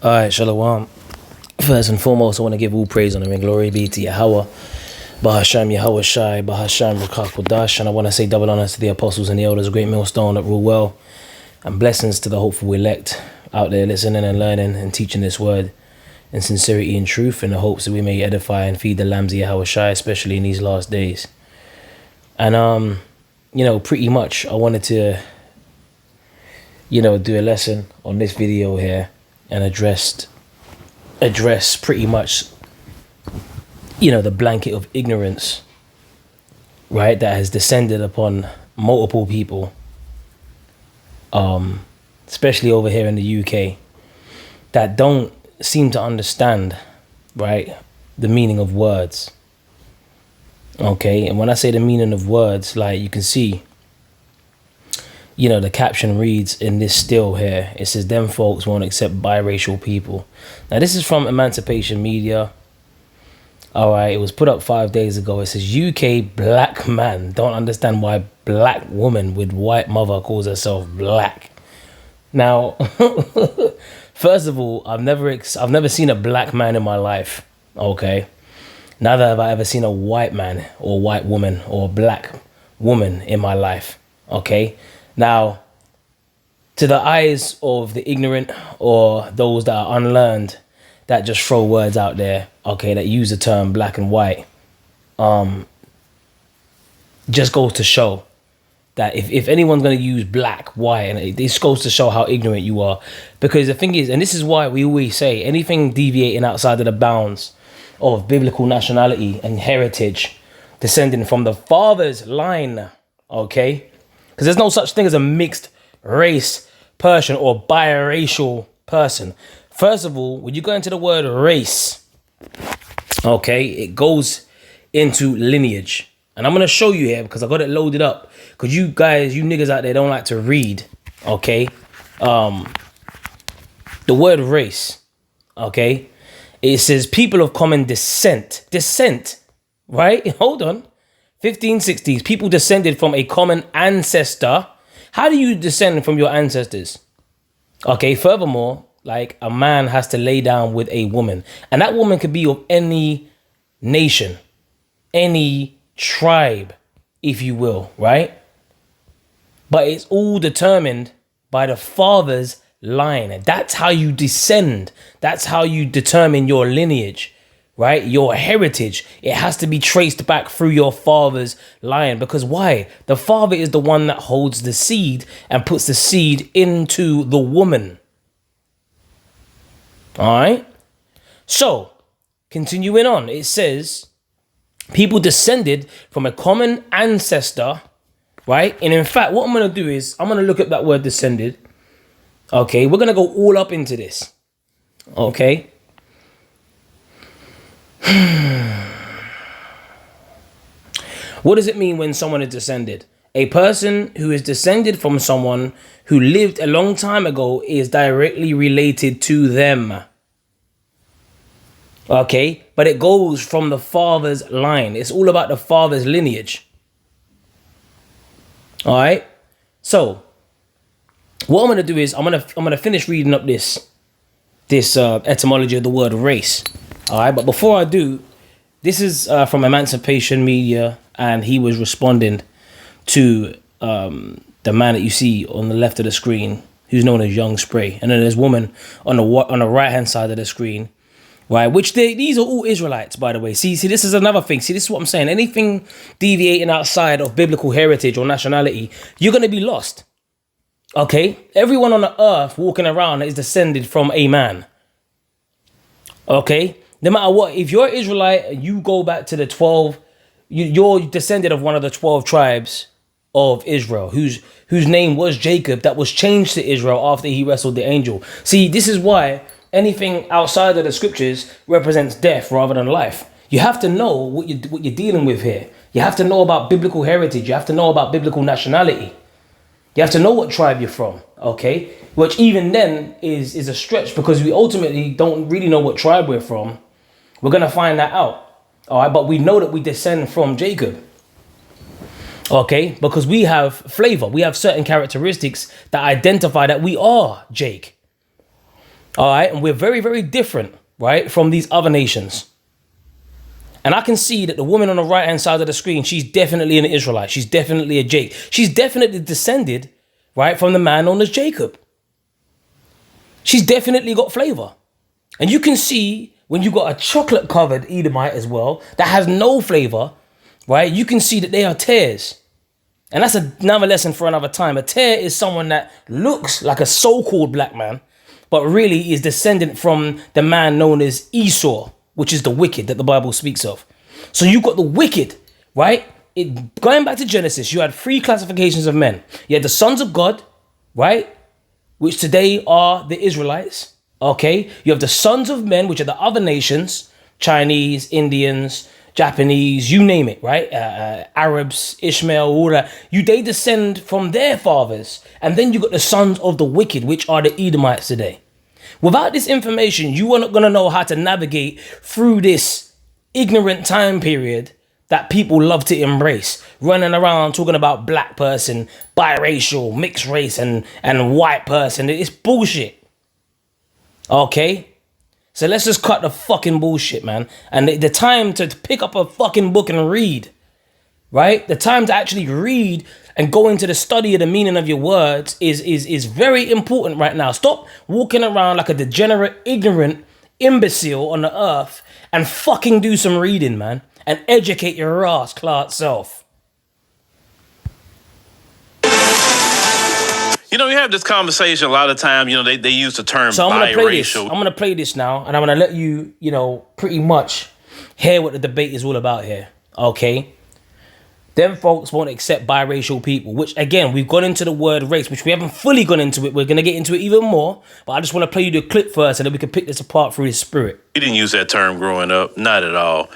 Alright, Shalom. First and foremost, I want to give all praise, honor, and glory be to Yahweh, Bahasham Yahweh Shai, Bahasham Rakakodash, and I want to say double honors to the apostles and the elders, great millstone that rule well, and blessings to the hopeful elect out there listening and learning and teaching this word in sincerity and truth, in the hopes that we may edify and feed the lambs of Yahweh Shai, especially in these last days. And pretty much I wanted to, do a lesson on this video here and address pretty much, the blanket of ignorance, right, that has descended upon multiple people, especially over here in the UK, that don't seem to understand, right, the meaning of words. Okay, and when I say the meaning of words, like you can see, the caption reads in this still here, it says, "Them folks won't accept biracial people." Now, this is from Emancipation Media. All right, it was put up 5 days ago. It says, "UK black man don't understand why black woman with white mother calls herself black." Now, first of all, I've never seen a black man in my life. Okay, neither have I ever seen a white man or white woman or black woman in my life. Okay. Now, to the eyes of the ignorant or those that are unlearned, that just throw words out there, okay, that use the term black and white, just goes to show that if anyone's going to use black, white, and this goes to show how ignorant you are. Because the thing is, and this is why we always say, anything deviating outside of the bounds of biblical nationality and heritage, descending from the father's line, okay? Because there's no such thing as a mixed race person or biracial person. First of all, when you go into the word race, okay, it goes into lineage. And I'm going to show you here because I got it loaded up. Because you guys, you niggas out there don't like to read, okay? The word race, okay? It says people of common descent. Descent, right? Hold on. 1560s, people descended from a common ancestor. How do you descend from your ancestors? Okay, furthermore, like a man has to lay down with a woman. And that woman could be of any nation, any tribe, if you will, right? But it's all determined by the father's line. That's how you descend. That's how you determine your lineage. Right? Your heritage, it has to be traced back through your father's line. Because why? The father is the one that holds the seed and puts the seed into the woman. All right. So, continuing on, it says, people descended from a common ancestor, right? And in fact, what I'm going to do is, I'm going to look up that word descended. Okay, we're going to go all up into this. Okay. What does it mean when someone is descended? A person who is descended from someone who lived a long time ago is directly related to them. Okay, but it goes from the father's line. It's all about the father's lineage. All right. So what I'm going to do is I'm going to finish reading up this etymology of the word race. All right, but before I do, this is from Emancipation Media, and he was responding to the man that you see on the left of the screen, who's known as Young Spray, and then there's woman on the right hand side of the screen, right? Which these are all Israelites, by the way. See, this is another thing. See, this is what I'm saying. Anything deviating outside of biblical heritage or nationality, you're gonna be lost. Okay, everyone on the earth walking around is descended from a man. Okay. No matter what, if you're Israelite and you go back to the 12, you're descended of one of the 12 tribes of Israel, whose name was Jacob, that was changed to Israel after he wrestled the angel. See, this is why anything outside of the scriptures represents death rather than life. You have to know what you're dealing with here. You have to know about biblical heritage. You have to know about biblical nationality. You have to know what tribe you're from, okay? Which even then is a stretch, because we ultimately don't really know what tribe we're from. We're going to find that out. All right. But we know that we descend from Jacob. Okay. Because we have flavor. We have certain characteristics that identify that we are Jake. All right, and we're very, very different, right, from these other nations. And I can see that the woman on the right-hand side of the screen, she's definitely an Israelite. She's definitely a Jake. She's definitely descended, right, from the man known as Jacob. She's definitely got flavor. And you can see when you got a chocolate-covered Edomite as well that has no flavor, right, you can see that they are tares. And that's another lesson for another time. A tare is someone that looks like a so-called black man, but really is descendant from the man known as Esau, which is the wicked that the Bible speaks of. So you got the wicked, right? Going back to Genesis, you had 3 classifications of men. You had the sons of God, right? Which today are the Israelites, okay? You have the sons of men, which are the other nations, Chinese, Indians, Japanese, you name it, right? Arabs, Ishmael, all that. They descend from their fathers. And then you got the sons of the wicked, which are the Edomites today. Without this information, you are not going to know how to navigate through this ignorant time period that people love to embrace. Running around talking about black person, biracial, mixed race, and white person. It's bullshit. Okay? So let's just cut the fucking bullshit, man. And the time to pick up a fucking book and read, right? The time to actually read and go into the study of the meaning of your words is very important right now. Stop walking around like a degenerate, ignorant imbecile on the earth and fucking do some reading, man. And educate your ass, Clark self. You know, you have this conversation a lot of time, you know, they use the term so I'm biracial. I'm going to play this now, and I'm going to let you, pretty much hear what the debate is all about here, okay? Them folks won't accept biracial people, which, again, we've gone into the word race, which we haven't fully gone into it. We're going to get into it even more, but I just want to play you the clip first, so that we can pick this apart through the spirit. We didn't use that term growing up, not at all.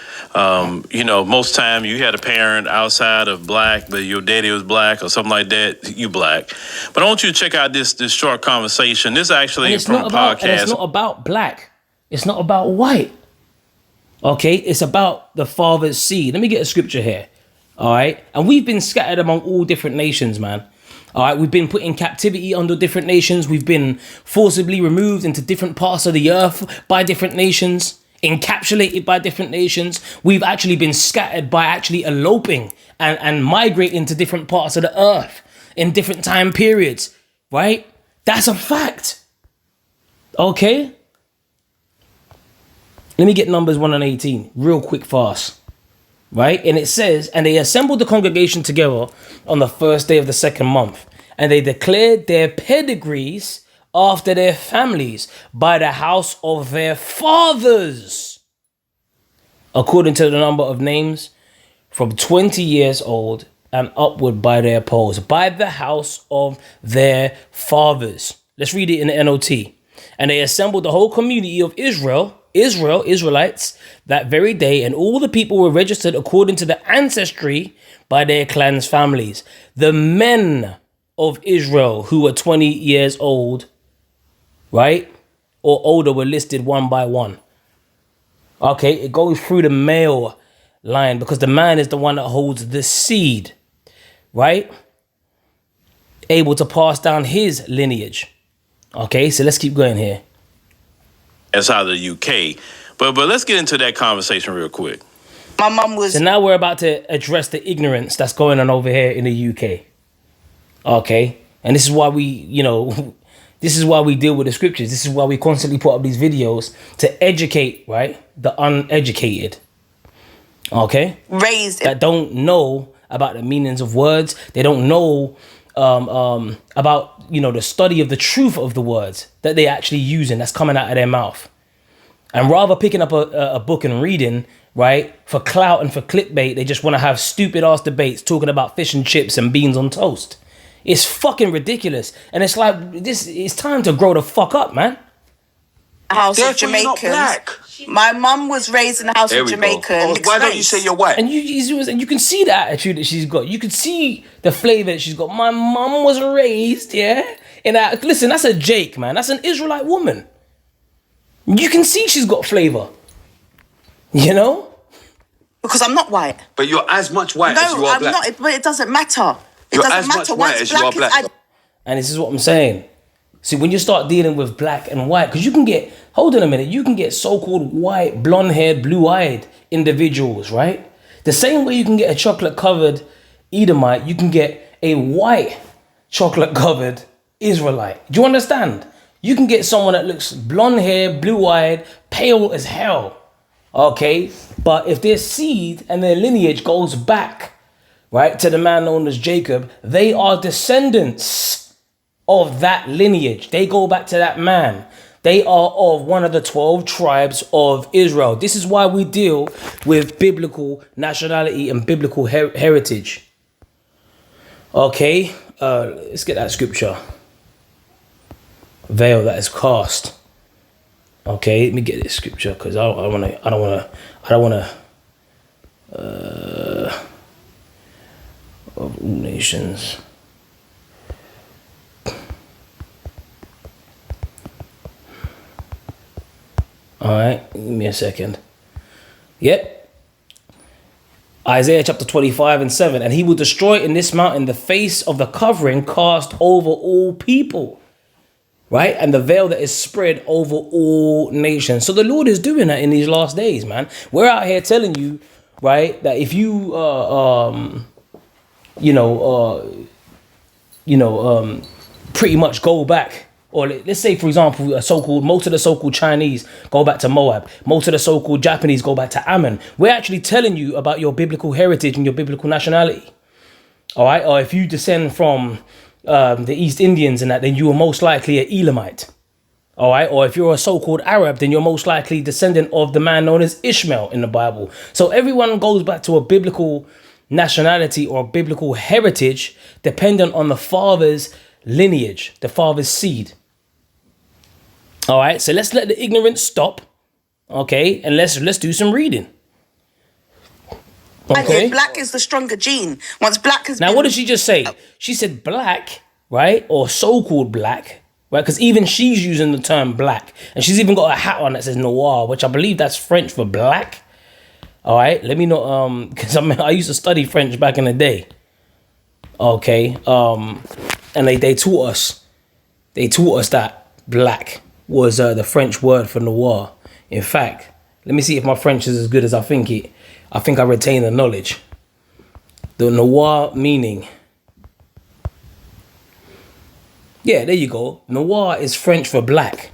You know, most time you had a parent outside of black, but your daddy was black or something like that, you black. But I want you to check out this short conversation. This actually is from a podcast. And it's not about black. It's not about white. Okay? It's about the father's seed. Let me get a scripture here. All right. And we've been scattered among all different nations, man. All right. We've been put in captivity under different nations. We've been forcibly removed into different parts of the earth by different nations, encapsulated by different nations. We've actually been scattered by actually eloping and migrating to different parts of the earth in different time periods. Right. That's a fact. Okay. Let me get Numbers 1 and 18 real quick, fast. Right? And it says, and they assembled the congregation together on the first day of the second month, and they declared their pedigrees after their families by the house of their fathers, according to the number of names, from 20 years old and upward by their polls, by the house of their fathers. Let's read it in the NOT. And they assembled the whole community of Israelites, that very day, and all the people were registered according to the ancestry by their clans' families. The men of Israel who were 20 years old, right, or older were listed one by one. Okay, it goes through the male line because the man is the one that holds the seed, right? Able to pass down his lineage. Okay, so let's keep going here. That's out of the UK. But let's get into that conversation real quick. My mum was... So now we're about to address the ignorance that's going on over here in the UK. Okay? And this is why this is why we deal with the scriptures. This is why we constantly put up these videos to educate, right, the uneducated. Okay? Raised... That don't know about the meanings of words. They don't know about, the study of the truth of the words that they actually using that's coming out of their mouth. And rather picking up a book and reading, right, for clout and for clickbait, they just want to have stupid ass debates talking about fish and chips and beans on toast. It's fucking ridiculous. And it's like, it's time to grow the fuck up, man. House of Jamaicans. My mum was raised in the house of Jamaicans. Why don't you say you're white? And you can see the attitude that she's got. You can see the flavor that she's got. My mum was raised, listen, that's a Jake, man. That's an Israelite woman. You can see she's got flavor. Because I'm not white. But you're as much white as you are black. No, I'm not. But it doesn't matter. You're as much white as you are black. And this is what I'm saying. See, when you start dealing with black and white, because you can get, hold on a minute, you can get so-called white, blonde-haired, blue-eyed individuals, right? The same way you can get a chocolate-covered Edomite, you can get a white chocolate-covered Israelite. Do you understand? You can get someone that looks blonde-haired, blue-eyed, pale as hell, okay? But if their seed and their lineage goes back, right, to the man known as Jacob, they are descendants of that lineage. They go back to that man. They are of one of the 12 tribes of Israel. This is why we deal with biblical nationality and biblical heritage. Okay, let's get that scripture. Veil that is cast. Okay, let me get this scripture because I don't wanna. Of all nations. All right, give me a second. Yep. Isaiah chapter 25 and 7. And he will destroy in this mountain the face of the covering cast over all people. Right? And the veil that is spread over all nations. So the Lord is doing that in these last days, man. We're out here telling you, right, that if you, pretty much go back. Or let's say, for example, most of the so-called Chinese go back to Moab. Most of the so-called Japanese go back to Ammon. We're actually telling you about your biblical heritage and your biblical nationality. All right? Or if you descend from the East Indians and that, then you are most likely an Elamite. All right? Or if you're a so-called Arab, then you're most likely descendant of the man known as Ishmael in the Bible. So everyone goes back to a biblical nationality or a biblical heritage dependent on the father's lineage, the father's seed. All right, so let's let the ignorance stop, okay, and let's do some reading. Okay, black is the stronger gene. Once black has now, what did she just say? She said black, right, or so-called black, right? Because even she's using the term black, and she's even got a hat on that says noir, which I believe that's French for black. All right, let me know, because I used to study French back in the day. Okay, and they taught us that black was the French word for noir. In fact, let me see if my French is as good as I think it. I think I retain the knowledge. The noir meaning. Yeah, there you go. Noir is French for black.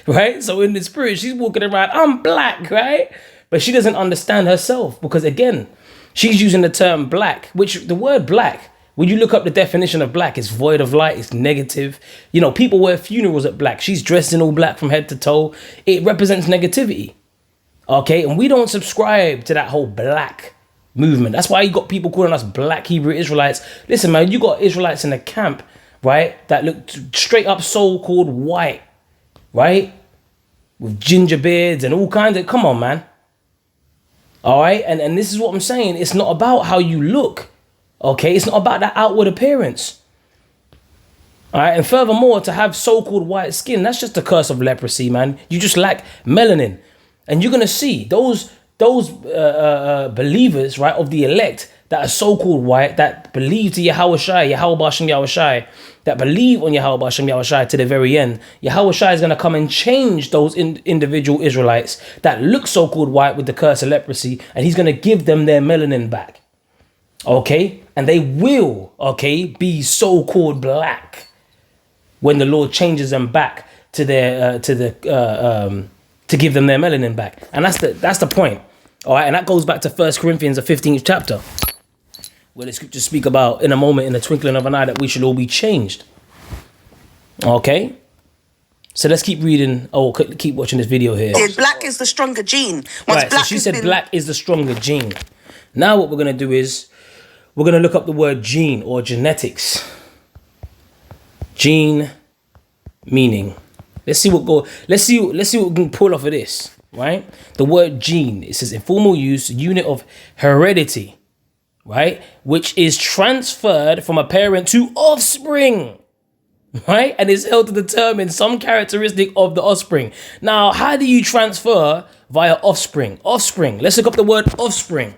Right? So in the spirit, she's walking around, I'm black, right? But she doesn't understand herself because, again, she's using the term black, which the word black, when you look up the definition of black, it's void of light, it's negative. You know, people wear funerals at black. She's dressed in all black from head to toe. It represents negativity. Okay, and we don't subscribe to that whole black movement. That's why you got people calling us black Hebrew Israelites. Listen, man, you got Israelites in the camp, right, that look straight up so-called white, right, with ginger beards and all kinds of, come on, man. All right, and this is what I'm saying. It's not about how you look, okay? It's not about that outward appearance. All right, and furthermore, to have so-called white skin, that's just the curse of leprosy, man. You just lack melanin. And you're going to see those believers, right, of the elect that are so-called white, that believe to Yahweh Shai, that believe on Yahweh Shai to the very end. Yahweh Shai is going to come and change those individual Israelites that look so-called white with the curse of leprosy, and he's going to give them their melanin back. Okay? And they will, okay, be so-called black when the Lord changes them back to their to give them their melanin back. And that's the point. All right, and that goes back to 1 Corinthians, the 15th chapter, where the scriptures speak about in a moment, in the twinkling of an eye, that we should all be changed. Okay? So let's keep reading. Oh, keep watching this video here. Black is the stronger gene. Right, so she said black is the stronger gene. Now what we're going to do is we're going to look up the word gene or genetics. Gene meaning. Let's see what we can pull off of this, right? The word gene, it says informal use, unit of heredity, right? Which is transferred from a parent to offspring, right? And is held to determine some characteristic of the offspring. Now, how do you transfer via offspring? Offspring. Let's look up the word offspring.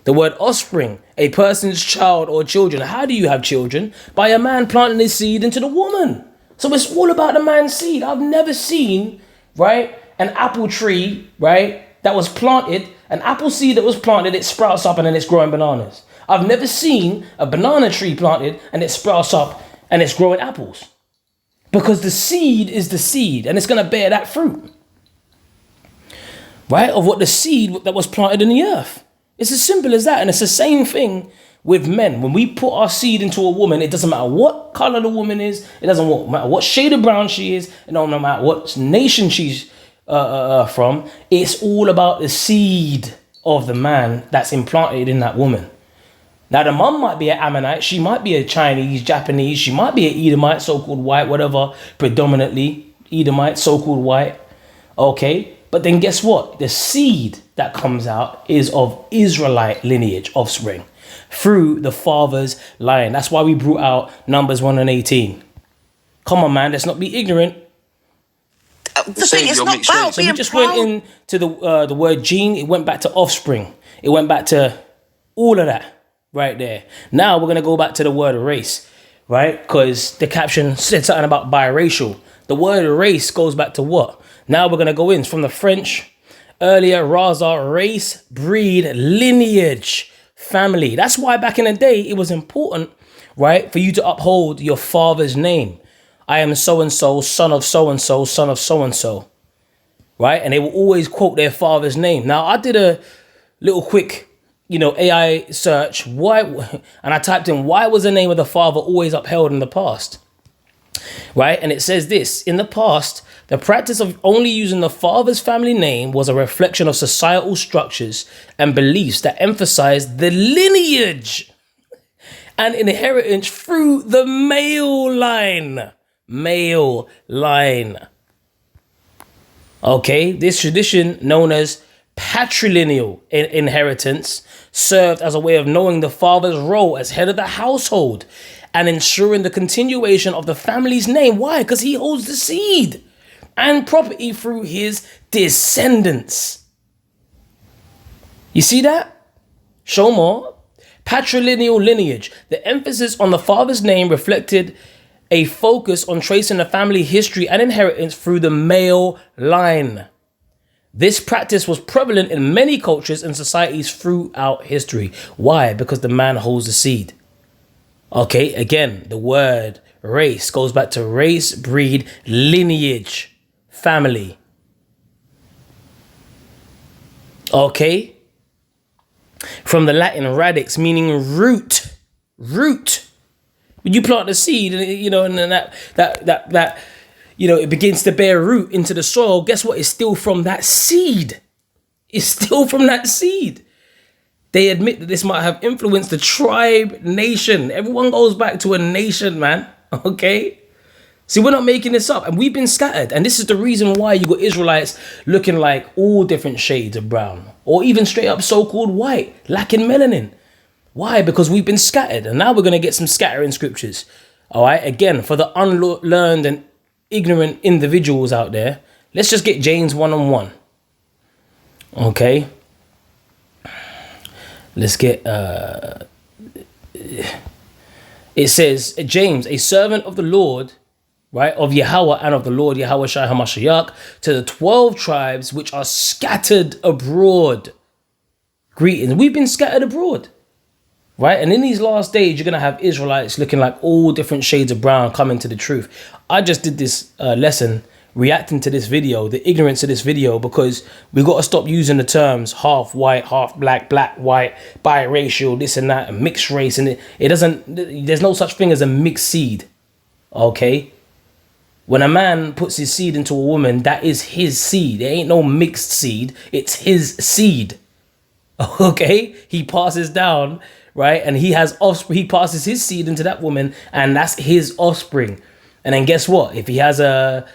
The word offspring, a person's child or children. How do you have children? By a man planting his seed into the woman. So it's all about the man's seed. I've never seen, right, an apple tree, right, that was planted, an apple seed that was planted, it sprouts up and then it's growing bananas. I've never seen a banana tree planted and it sprouts up and it's growing apples. Because the seed is the seed and it's going to bear that fruit, right, of what the seed that was planted in the earth. It's as simple as that. And it's the same thing with men. When we put our seed into a woman, it doesn't matter what color the woman is. It doesn't matter what shade of brown she is. It don't matter what nation she's from. It's all about the seed of the man that's implanted in that woman. Now, the mum might be an Ammonite. She might be a Chinese, Japanese. She might be an Edomite, so-called white, whatever. Predominantly Edomite, so-called white. Okay. But then guess what? The seed that comes out is of Israelite lineage, offspring, through the father's line. That's why we brought out Numbers 1 and 18. Come on, man. Let's not be ignorant. The thing is not about so we just went into the word gene. It went back to offspring. It went back to all of that right there. Now we're going to go back to the word race, right? Because the caption said something about biracial. The word race goes back to what? Now we're going to go in from the French earlier, raza, race, breed, lineage, family. That's why back in the day, it was important, right, for you to uphold your father's name. I am so-and-so, son of so-and-so, son of so-and-so, right? And they will always quote their father's name. Now, I did a little quick, AI search. Why? And I typed in, why was the name of the father always upheld in the past? Right? And it says this, in the past, the practice of only using the father's family name was a reflection of societal structures and beliefs that emphasized the lineage and inheritance through the male line. Male line. Okay, this tradition, known as patrilineal inheritance, served as a way of knowing the father's role as head of the household and ensuring the continuation of the family's name. Why? Because he holds the seed and property through his descendants. You see that? Show more. Patrilineal lineage. The emphasis on the father's name reflected a focus on tracing the family history and inheritance through the male line. This practice was prevalent in many cultures and societies throughout history. Why? Because the man holds the seed. Okay, again, the word race goes back to race, breed, lineage, family. Okay. From the Latin radix, meaning root. Root. When you plant the seed, and then that it begins to bear root into the soil, guess what? It's still from that seed. It's still from that seed. They admit that this might have influenced the tribe nation. Everyone goes back to a nation, man. Okay? See, we're not making this up. And we've been scattered. And this is the reason why you got Israelites looking like all different shades of brown. Or even straight up so-called white, lacking melanin. Why? Because we've been scattered. And now we're going to get some scattering scriptures. All right? Again, for the unlearned and ignorant individuals out there, let's just get James 1:1. Okay? Let's get, it says, James, a servant of the Lord, right, of Yahweh and of the Lord, Yahweh Shai HaMashiach, to the 12 tribes which are scattered abroad. Greetings. We've been scattered abroad, right? And in these last days, you're going to have Israelites looking like all different shades of brown coming to the truth. I just did this lesson reacting to this video, the ignorance of this video, because we got to stop using the terms half white, half black, black, white, biracial, this and that, and mixed race. And it doesn't, there's no such thing as a mixed seed. Okay. When a man puts his seed into a woman, that is his seed. There ain't no mixed seed. It's his seed. Okay. He passes down, right? And he has offspring. He passes his seed into that woman, and that's his offspring. And then guess what? If he has a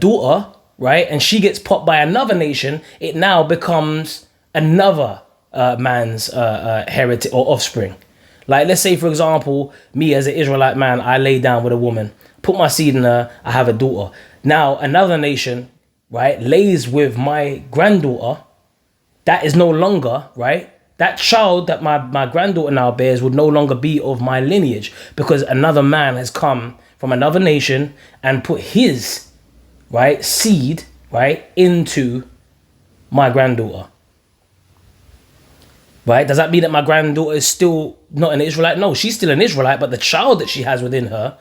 daughter, right, and she gets popped by another nation, it now becomes another man's heritage or offspring. Like, let's say, for example, me as an Israelite man, I lay down with a woman, put my seed in her, I have a daughter. Now, another nation, right, lays with my granddaughter. That is no longer, right, that child that my granddaughter now bears would no longer be of my lineage, because another man has come from another nation and put his, right, seed, right, into my granddaughter. Right? Does that mean that my granddaughter is still not an Israelite? No, she's still an Israelite, but the child that she has within her,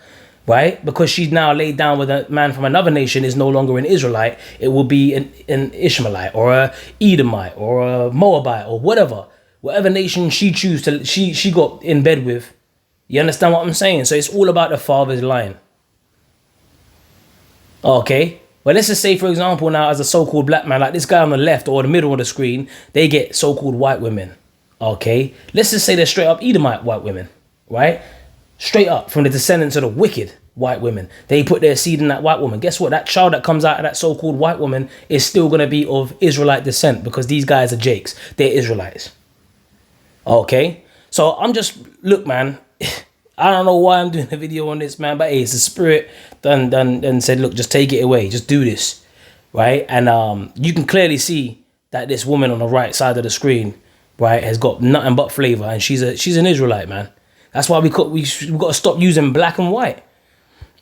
right, because she's now laid down with a man from another nation, is no longer an Israelite. It will be an Ishmaelite or a Edomite or a Moabite or whatever nation she chooses to, she got in bed with. You understand what I'm saying? So it's all about the father's line. Okay? Well, let's just say, for example, now as a so-called black man, like this guy on the left or the middle of the screen, they get so-called white women. Okay? Let's just say they're straight up Edomite white women, right? Straight up from the descendants of the wicked white women. They put their seed in that white woman. Guess what? That child that comes out of that so-called white woman is still going to be of Israelite descent, because these guys are Jakes. They're Israelites. Okay? So I'm just, look, man, I don't know why I'm doing a video on this, man, but hey, it's the spirit done said, look, just take it away. Just do this, right? And you can clearly see that this woman on the right side of the screen, right, has got nothing but flavor, and she's an Israelite, man. That's why we got to stop using black and white.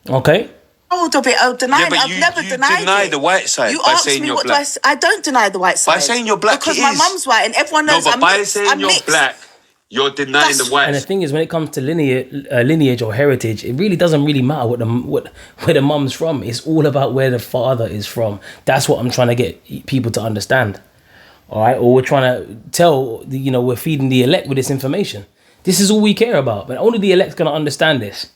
Okay? Of it, I've never denied it. The white side you by asked saying me you're what black. I don't deny the white side. By saying you're black, because my mum's white and everyone knows no, but I'm by mixed. saying you're black, you're denying the white. And the thing is, when it comes to lineage or heritage, it really doesn't really matter where the mum's from. It's all about where the father is from. That's what I'm trying to get people to understand. All right? Or we're trying to tell, we're feeding the elect with this information. This is all we care about. But only the elect's going to understand this.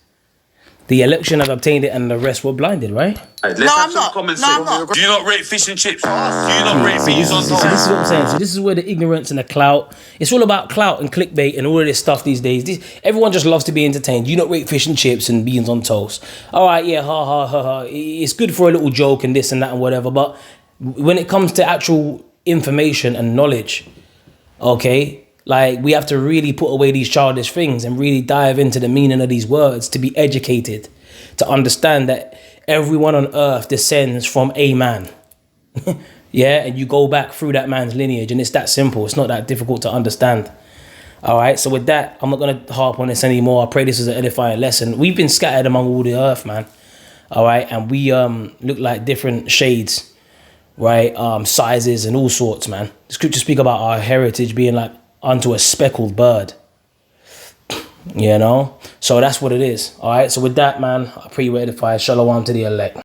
The election have obtained it and the rest were blinded, right? Let's have some comments. I'm not. Do you not rate fish and chips? Do you not rate beans on toast? So this is what I'm saying. So this is where the ignorance and the clout. It's all about clout and clickbait and all of this stuff these days. Everyone just loves to be entertained. You not rate fish and chips and beans on toast. All right, yeah, ha, ha, ha, ha. It's good for a little joke and this and that and whatever. But when it comes to actual information and knowledge, okay, like, we have to really put away these childish things and really dive into the meaning of these words to be educated, to understand that everyone on earth descends from a man. Yeah, and you go back through that man's lineage, and it's that simple. It's not that difficult to understand. All right, so with that, I'm not going to harp on this anymore. I pray this is an edifying lesson. We've been scattered among all the earth, man. All right, and we look like different shades, right? Sizes and all sorts, man. The scripture speak about our heritage being like unto a speckled bird, so that's what it is. All right, so with that, man, I pray you edify. Shalom to the elect.